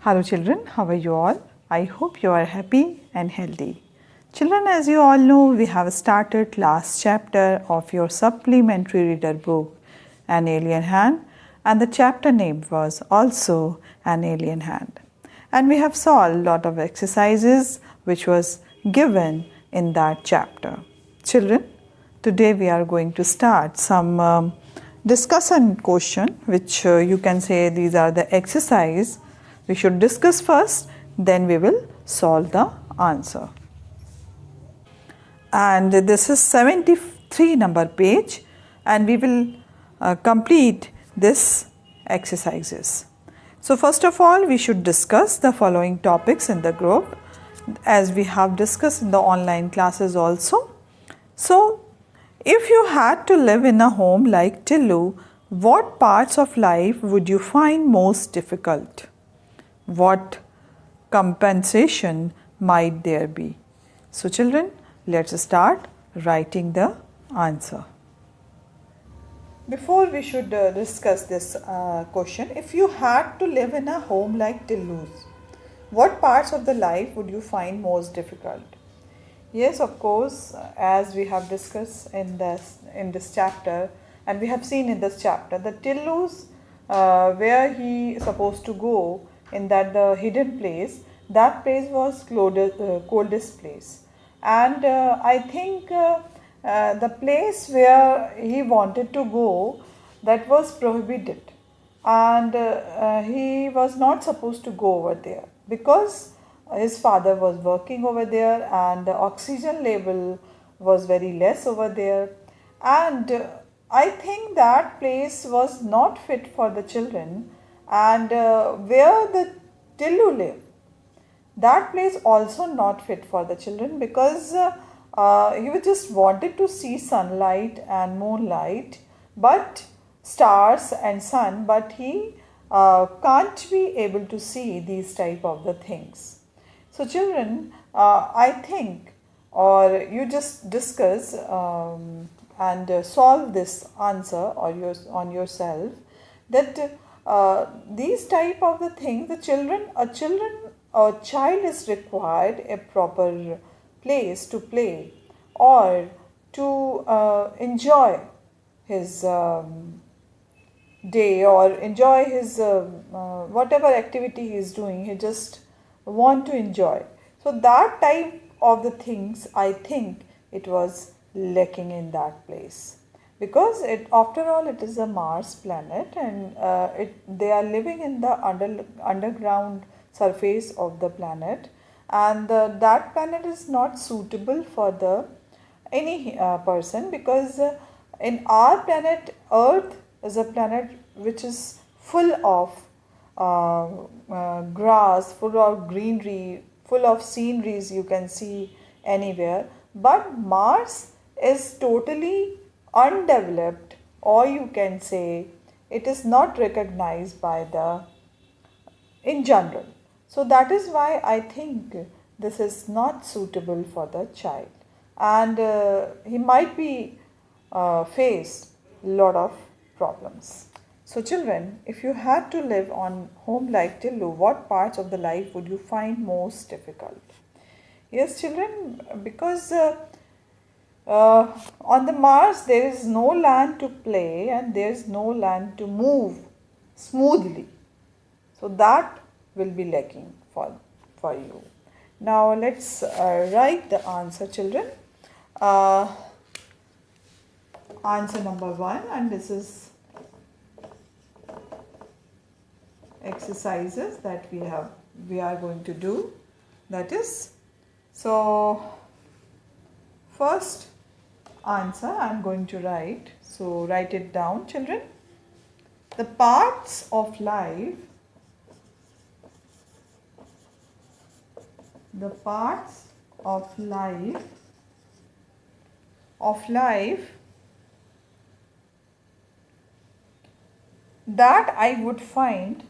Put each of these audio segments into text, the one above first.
Hello children, how are you all? I hope you are happy and healthy. Children, as you all know, we have started last chapter of your supplementary reader book, An Alien Hand, and the chapter name was also An Alien Hand. And we have solved a lot of exercises which was given in that chapter. Children, today we are going to start some discussion question which you can say these are the exercise. We should discuss first, then we will solve the answer. And this is 73 number page, and we will complete this exercises. So first of all, we should discuss the following topics in the group as we have discussed in the online classes also. So if you had to live in a home like Tillu, what parts of life would you find most difficult? What compensation might there be? So children, let's start writing the answer. Before we should discuss this question, if you had to live in a home like Tillu's, what parts of the life would you find most difficult? Yes, of course, as we have discussed in this chapter, and we have seen in this chapter, the Tillu's where he supposed to go in that the hidden place, that place was coldest place, and I think the place where he wanted to go, that was prohibited, and he was not supposed to go over there because his father was working over there and the oxygen level was very less over there, and I think that place was not fit for the children, and where the Tillu lived, that place also not fit for the children because he just wanted to see sunlight and moonlight, but stars and sun, but he can't be able to see these type of the things. So children, I think, or you just discuss and solve this answer or on yourself, that these type of the things, a child is required a proper place to play or to enjoy his day or enjoy his whatever activity he is doing, he just want to enjoy. So that type of the things, I think it was lacking in that place, because after all it is a Mars planet, and they are living in the underground surface of the planet, and that planet is not suitable for the any person, because in our planet Earth is a planet which is full of grass, full of greenery, full of sceneries you can see anywhere, but Mars is totally undeveloped, or you can say it is not recognized by the in general. So that is why I think this is not suitable for the child, and he might be face lot of problems. So children, if you had to live on home like Tillu, what parts of the life would you find most difficult? Yes children, because on the Mars there is no land to play and there is no land to move smoothly. So that will be lacking for you. Now let's write the answer children. Answer number 1, and this is exercises that we are going to do. That is, so first answer I am going to write, so write it down children. The parts of life, that I would find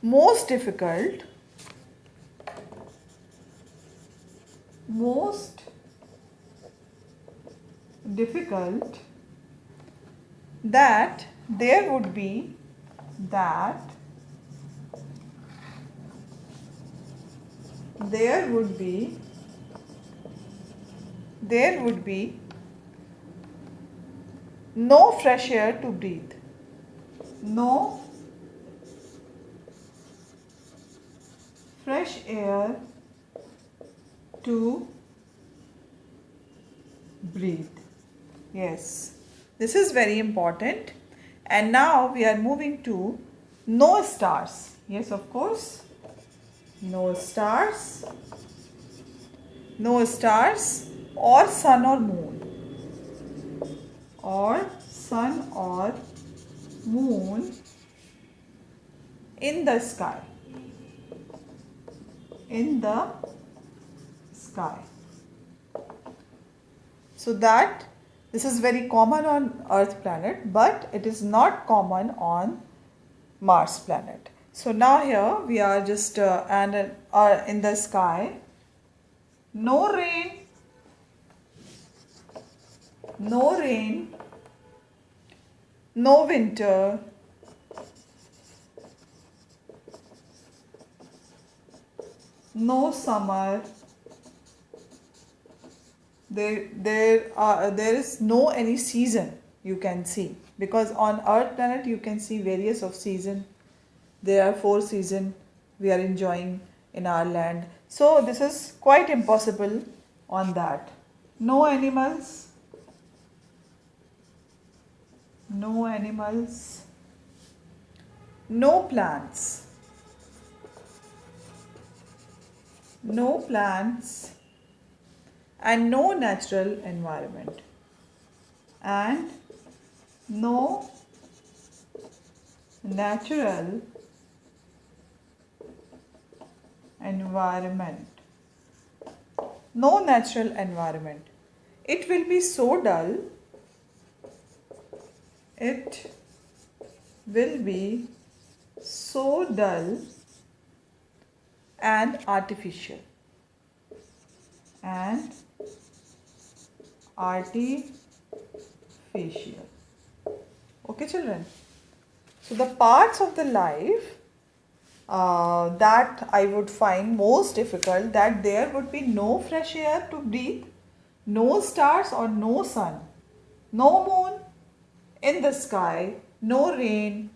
most difficult difficult that there would be that there would be no fresh air to breathe. No fresh air to breathe. Yes, this is very important. And now we are moving to no stars. Yes, of course. No stars. No stars or sun or moon. Or sun or moon in the sky. In the sky. So that this is very common on Earth planet, but it is not common on Mars planet. So now here we are just in the sky. No rain. No rain. No winter. No summer. There is no any season you can see, because on Earth planet you can see various of season. There are 4 seasons we are enjoying in our land. So this is quite impossible on that. No animals. No animals. No plants. No plants. And no natural environment. And no natural environment. No natural environment. It will be so dull. It will be so dull and artificial. And artificial. Okay, children. So the parts of the life that I would find most difficult, that there would be no fresh air to breathe, no stars or no sun, no moon in the sky, no rain,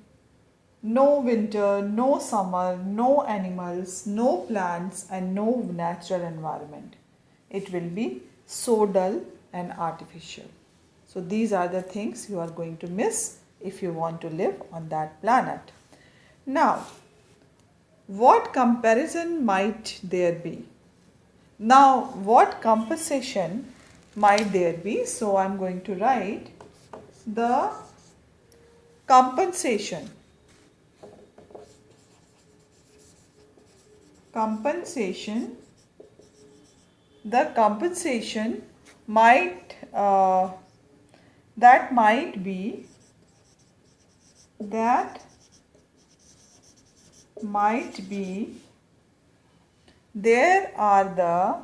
no winter, no summer, no animals, no plants and no natural environment. It will be so dull and artificial. So these are the things you are going to miss if you want to live on that planet. Now, what comparison might there be? Now, what compensation might there be? So I am going to write the compensation. Compensation. The compensation might that might be there are the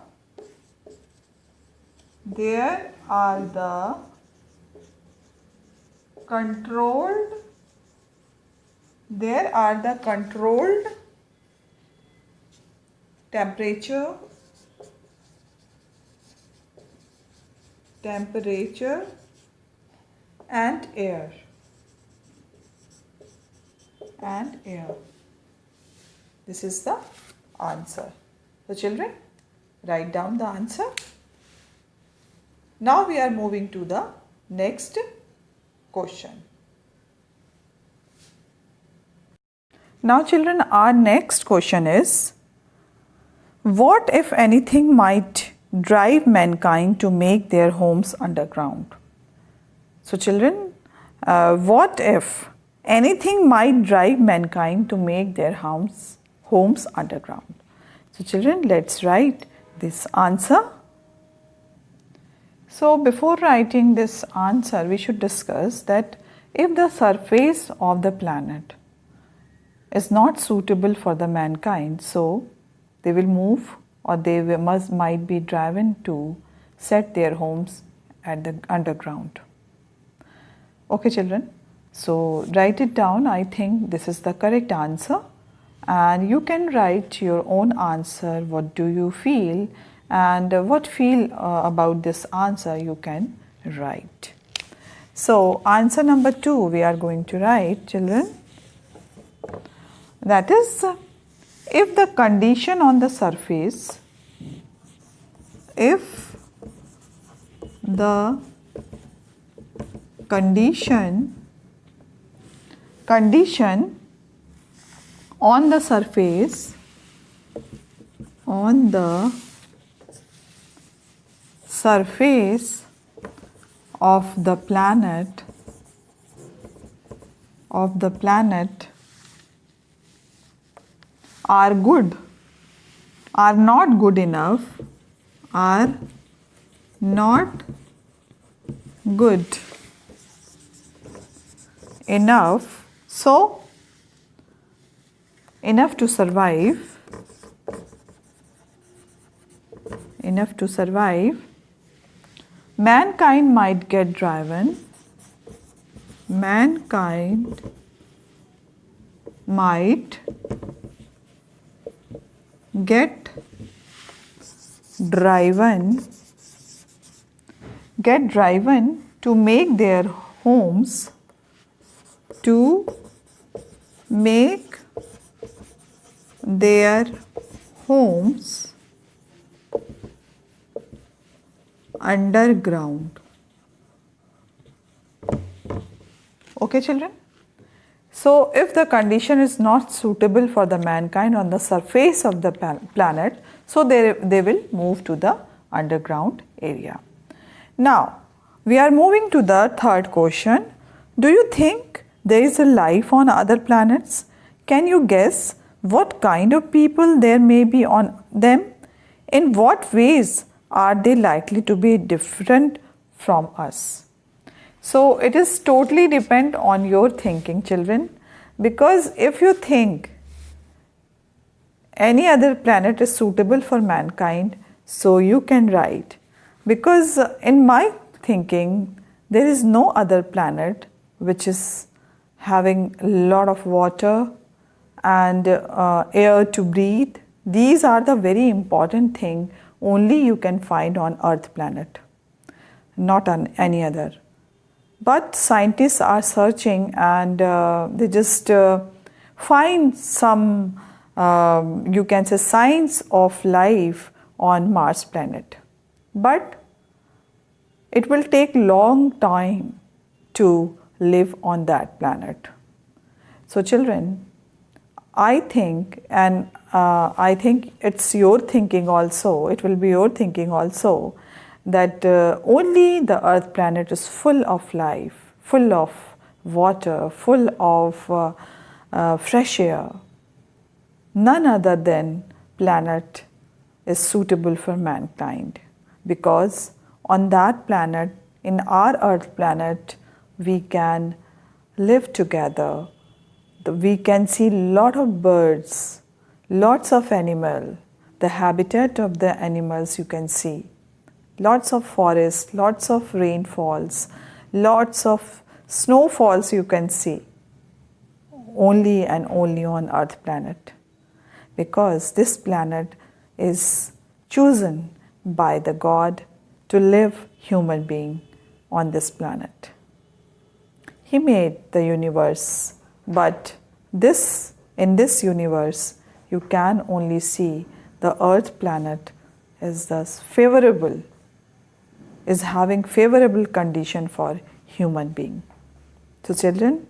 controlled temperature and air. This is the answer. So children, write down the answer. Now we are moving to the next question. Now children, our next question is, what if anything might drive mankind to make their homes underground? So children, what if anything might drive mankind to make their homes underground? So children, let's write this answer. So before writing this answer, we should discuss that if the surface of the planet is not suitable for the mankind, so they will move, or they might be driven to set their homes at the underground. Okay children, so write it down. I think this is the correct answer, and you can write your own answer. What do you feel, and what feel about this answer you can write. So answer number 2 we are going to write, children. That is, if the condition on the surface, if the condition on the surface of the planet are not good enough, are not good enough, so enough to survive, mankind might get driven, get driven to make their homes underground. Okay children, so if the condition is not suitable for the mankind on the surface of the planet, so they will move to the underground area. Now we are moving to the third question. Do you think there is a life on other planets? Can you guess what kind of people there may be on them? In what ways are they likely to be different from us? So it is totally depend on your thinking, children, because if you think any other planet is suitable for mankind, so you can write, because in my thinking there is no other planet which is having a lot of water and air to breathe. These are the very important thing only you can find on Earth planet, not on any other. But scientists are searching, and they just find some, you can say, signs of life on Mars planet. But it will take long time to live on that planet. So children, I think, and I think it's your thinking also, it will be your thinking also, that only the Earth planet is full of life, full of water, full of fresh air. None other than planet is suitable for mankind, because on that planet, in our Earth planet, we can live together. We can see lot of birds, lots of animal, the habitat of the animals you can see. Lots of forests, lots of rainfalls, lots of snowfalls you can see, only and only on Earth planet, because this planet is chosen by the God to live human being on this planet. He made the universe, but in this universe you can only see the Earth planet is thus favorable, is having favorable condition for human being. So children,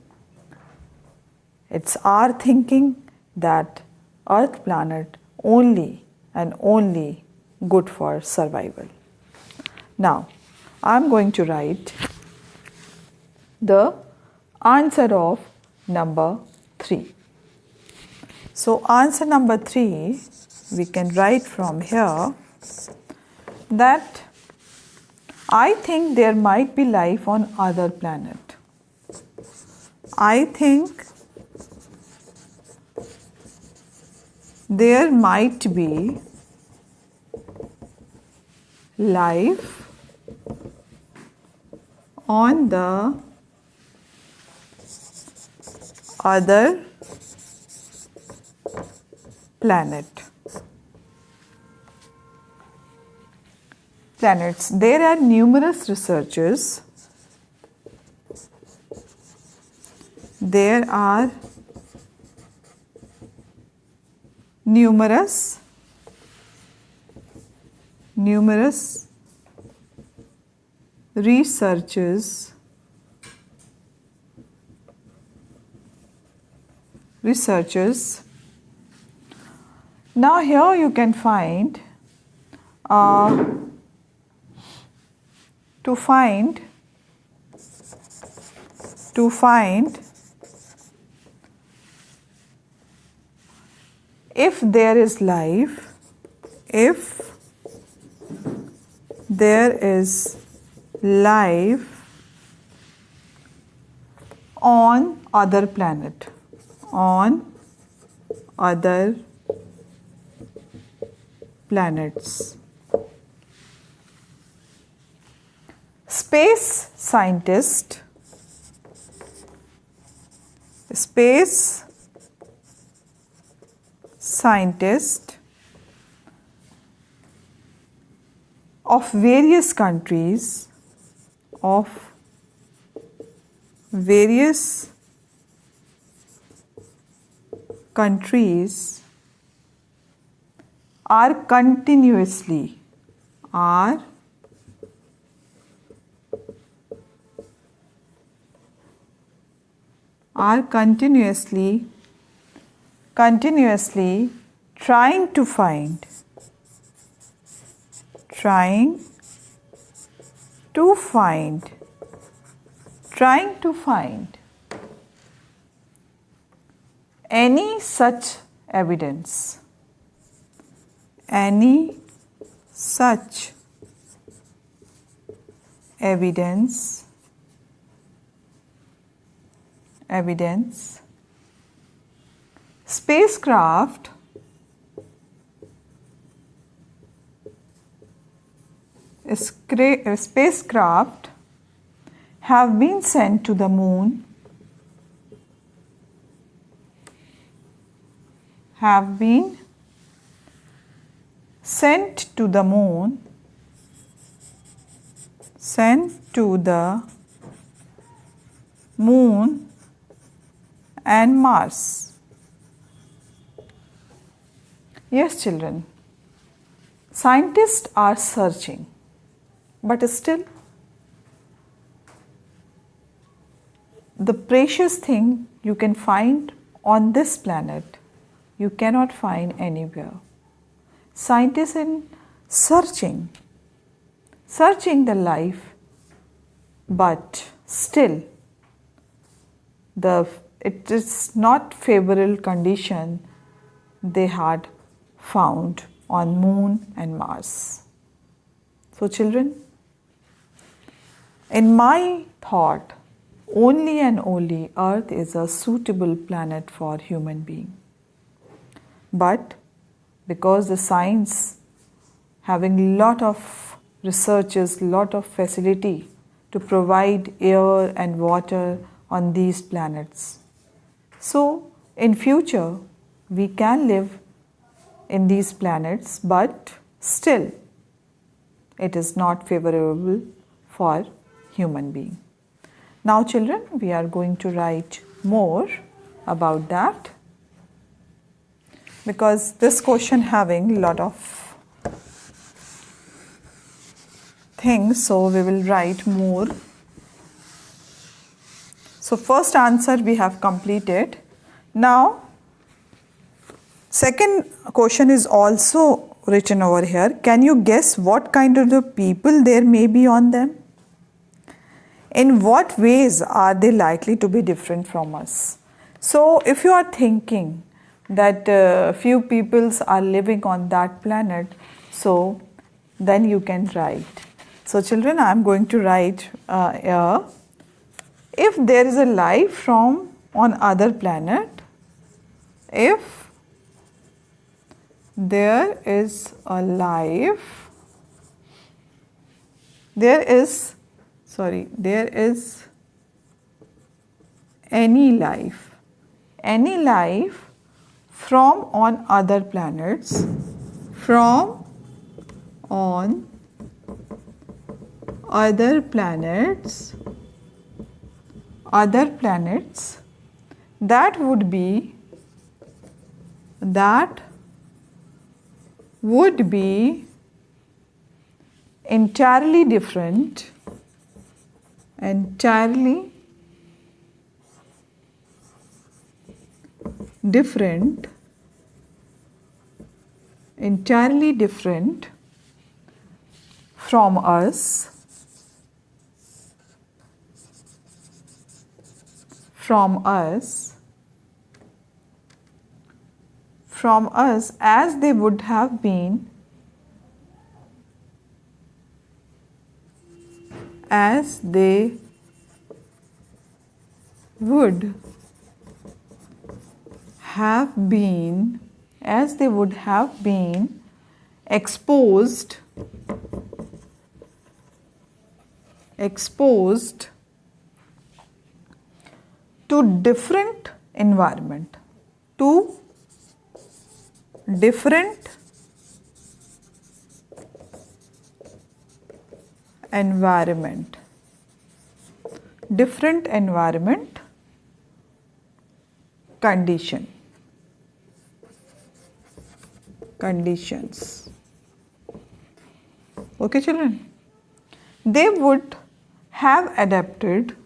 it's our thinking that Earth planet only and only good for survival. Now I'm going to write the answer of number 3. So answer number 3 we can write from here, that I think there might be life on other planet. I think there might be life on the other planets. There are numerous researchers. There are numerous researchers Now here you can find to find if there is life, on other planet, on other planets. Space scientists of various countries are continuously trying to find any such evidence spacecraft have been sent to the moon, and Mars. Yes, children, scientists are searching, but still the precious thing you can find on this planet, you cannot find anywhere. Scientists are searching the life, but still it is not favorable condition they had found on Moon and Mars. So children, in my thought, only and only Earth is a suitable planet for human being. But because the science having lot of researchers, lot of facility to provide air and water on these planets. So in future we can live in these planets, but still it is not favorable for human being. Now children, we are going to write more about that, because this question having a lot of things, so we will write more. So first answer we have completed. Now second question is also written over here. Can you guess what kind of the people there may be on them? In what ways are they likely to be different from us? So if you are thinking that few peoples are living on that planet, so then you can write. So children, I am going to write here. If there is a life from on other planet, if there is a life, there is any life from on other planets, from on other planets that would be entirely different from us, as they would have been exposed to different environment, different environment conditions. Okay children, they would have adapted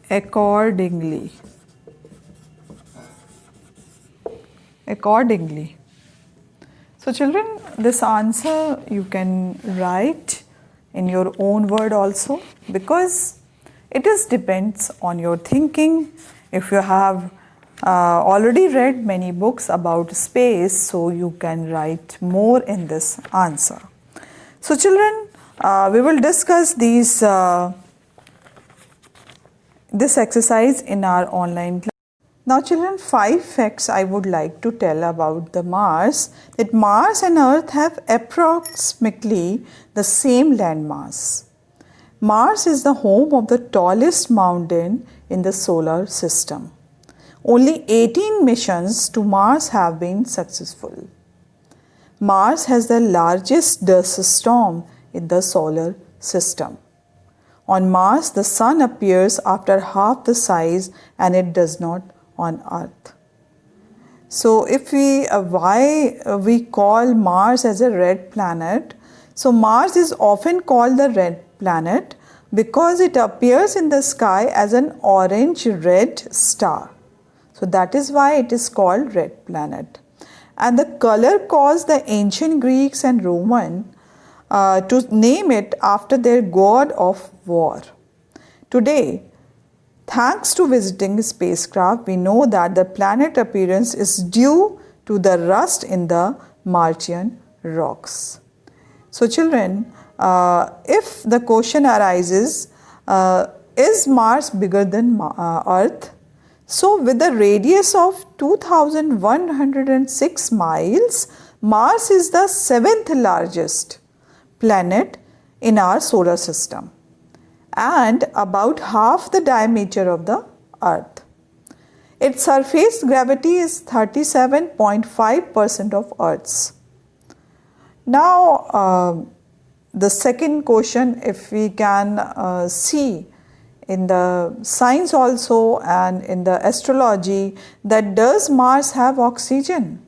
accordingly. So children, this answer you can write in your own word also, because it is depends on your thinking. If you have already read many books about space, so you can write more in this answer. So children, we will discuss this exercise in our online class. Now children, 5 facts I would like to tell about the Mars. That Mars and Earth have approximately the same land mass. Mars is the home of the tallest mountain in the solar system. Only 18 missions to Mars have been successful. Mars has the largest dust storm in the solar system. On Mars, the sun appears after half the size, and it does not on Earth. So if why we call Mars as a red planet? So Mars is often called the red planet because it appears in the sky as an orange-red star. So that is why it is called red planet. And the color caused the ancient Greeks and Roman to name it after their god of war. Today, thanks to visiting spacecraft, we know that the planet appearance is due to the rust in the Martian rocks. So children, if the question arises, is Mars bigger than Earth? So with a radius of 2106 miles, Mars is the 7th largest planet in our solar system and about half the diameter of the Earth. Its surface gravity is 37.5% of Earth's. Now, the second question, if we can see in the science also and in the astrology, that does Mars have oxygen?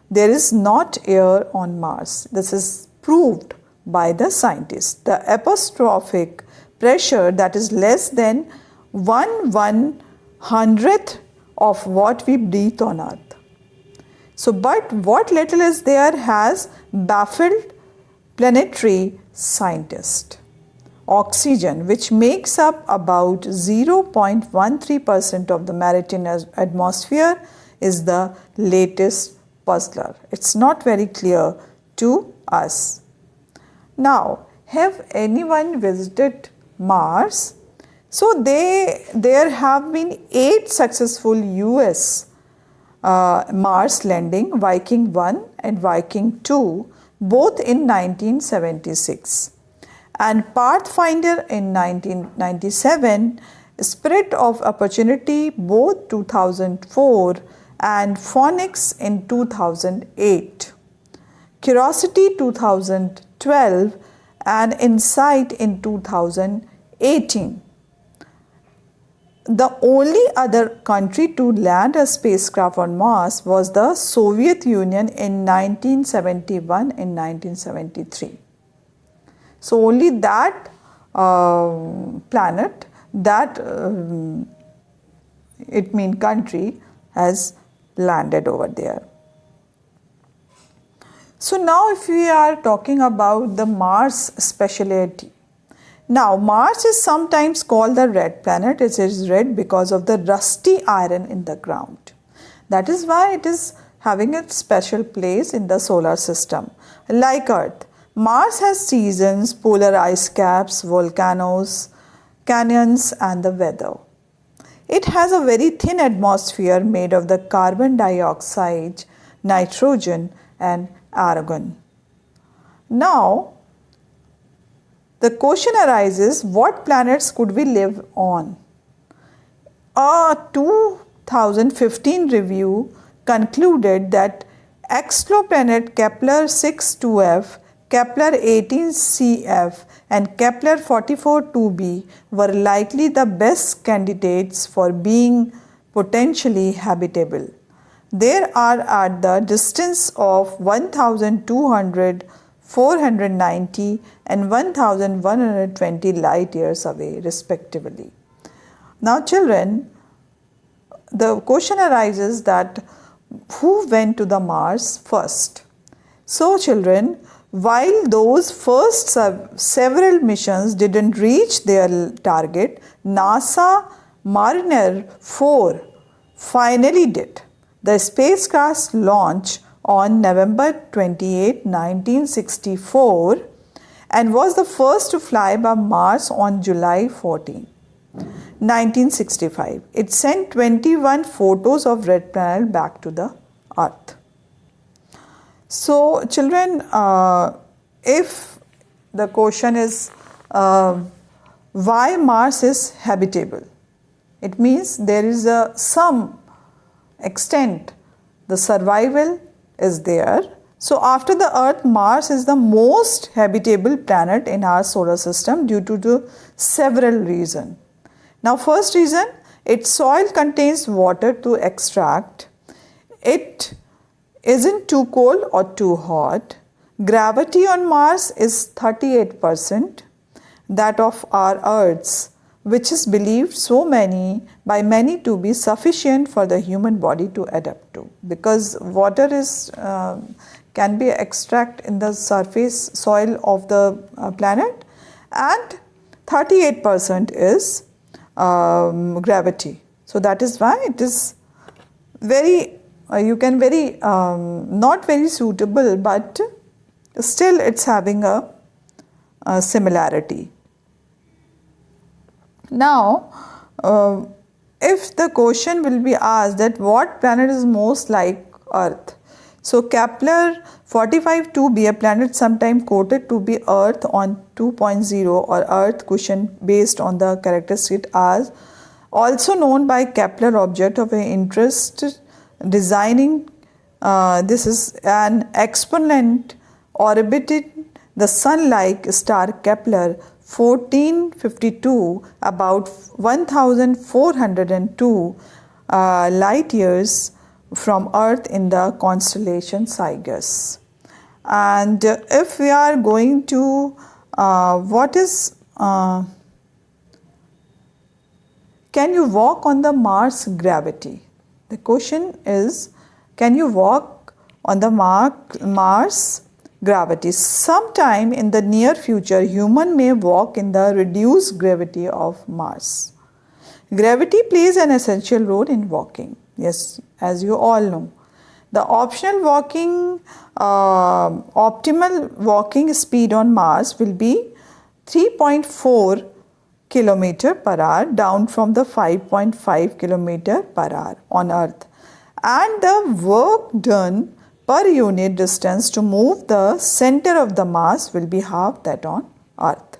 There is not air on Mars. This is proved by the scientists. The atmospheric pressure that is less than 1/100th of what we breathe on Earth. So, but what little is there has baffled planetary scientists. Oxygen, which makes up about 0.13% of the Martian atmosphere, is the latest puzzler. It's not very clear to us. Now, have anyone visited Mars? So there have been 8 successful US Mars landing, Viking 1 and Viking 2, both in 1976. And Pathfinder in 1997, Spirit of Opportunity both 2004 and Phoenix in 2008, Curiosity 2012 and Insight in 2018. The only other country to land a spacecraft on Mars was the Soviet Union in 1971 and 1973. So only that planet, that it means country, has landed over there. So now if we are talking about the Mars speciality. Now Mars is sometimes called the red planet. It is red because of the rusty iron in the ground. That is why it is having a special place in the solar system. Like Earth, Mars has seasons, polar ice caps, volcanoes, canyons and the weather. It has a very thin atmosphere made of the carbon dioxide, nitrogen and argon. Now, the question arises, what planets could we live on? A 2015 review concluded that exoplanet Kepler 6-2f, Kepler 18cf and Kepler 44-2b were likely the best candidates for being potentially habitable. They are at the distance of 1200, 490 and 1120 light years away respectively. Now children, the question arises that who went to the Mars first? So children, while those first several missions didn't reach their target, NASA Mariner 4 finally did. The spacecraft launched on November 28, 1964 and was the first to fly by Mars on July 14, 1965. It sent 21 photos of red planet back to the Earth. So children, if the question is why Mars is habitable, it means there is some extent the survival is there. So after the Earth, Mars is the most habitable planet in our solar system due to the several reasons. Now first reason, its soil contains water to extract. It isn't too cold or too hot. Gravity on Mars is 38% that of our Earth's, which is believed by many to be sufficient for the human body to adapt to, because water is can be extracted in the surface soil of the planet, and 38% is gravity. So that is why it is very not very suitable, but still it's having a similarity. Now, if the question will be asked that what planet is most like Earth, so Kepler 45-2b, a planet sometimes quoted to be Earth on 2.0 or Earth cushion based on the characteristic as also known by Kepler object of interest designing. This is an exponent orbiting the sun-like star Kepler 1452 about 1402 light years from Earth in the constellation Cygnus. And if we are going to can you walk on the Mars gravity? The question is, can you walk on the Mars gravity? Sometime in the near future, human may walk in the reduced gravity of Mars. Gravity plays an essential role in walking. Yes, as you all know. The optimal walking speed on Mars will be 3.4 kilometer per hour down from the 5.5 kilometer per hour on Earth, and the work done per unit distance to move the center of the mass will be half that on Earth.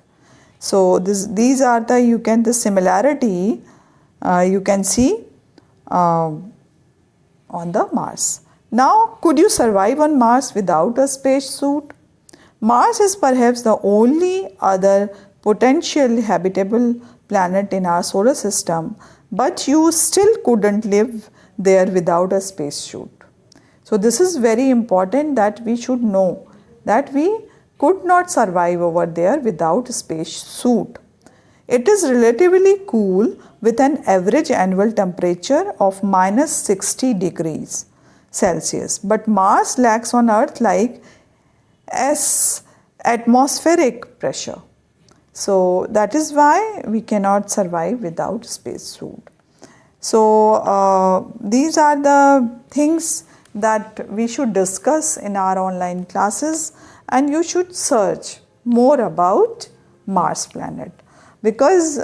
So these are the similarity you can see on the Mars. Now, could you survive on Mars without a space suit? Mars is perhaps the only other potential habitable planet in our solar system, but you still couldn't live there without a spacesuit. So this is very important that we should know that we could not survive over there without a spacesuit. It is relatively cool with an average annual temperature of minus 60 degrees Celsius, but Mars lacks on Earth like atmospheric pressure. So that is why we cannot survive without spacesuit. So these are the things that we should discuss in our online classes, and you should search more about Mars planet, because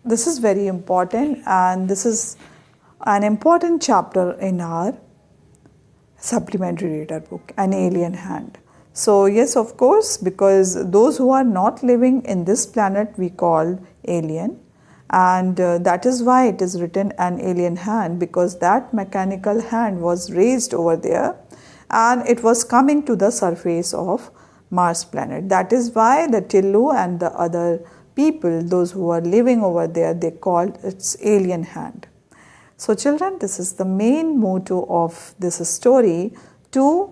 this is very important and this is an important chapter in our supplementary reader book, An Alien Hand. So yes, of course, because those who are not living in this planet we call alien, and that is why it is written an alien hand, because that mechanical hand was raised over there and it was coming to the surface of Mars planet. That is why the Tillu and the other people, those who are living over there, they called its alien hand. So children, this is the main motto of this story, to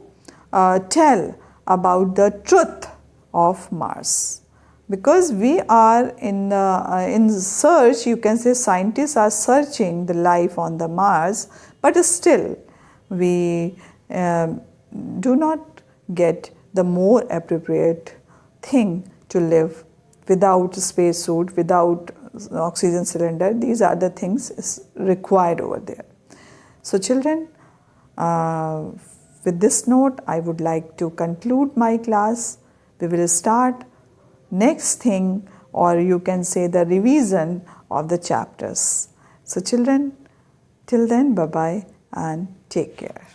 tell about the truth of Mars. Because we are in search, you can say scientists are searching the life on the Mars, but still we do not get the more appropriate thing to live without spacesuit, without oxygen cylinder. These are the things required over there. So children, with this note, I would like to conclude my class. We will start next thing, or you can say the revision of the chapters. So children, till then, bye-bye and take care.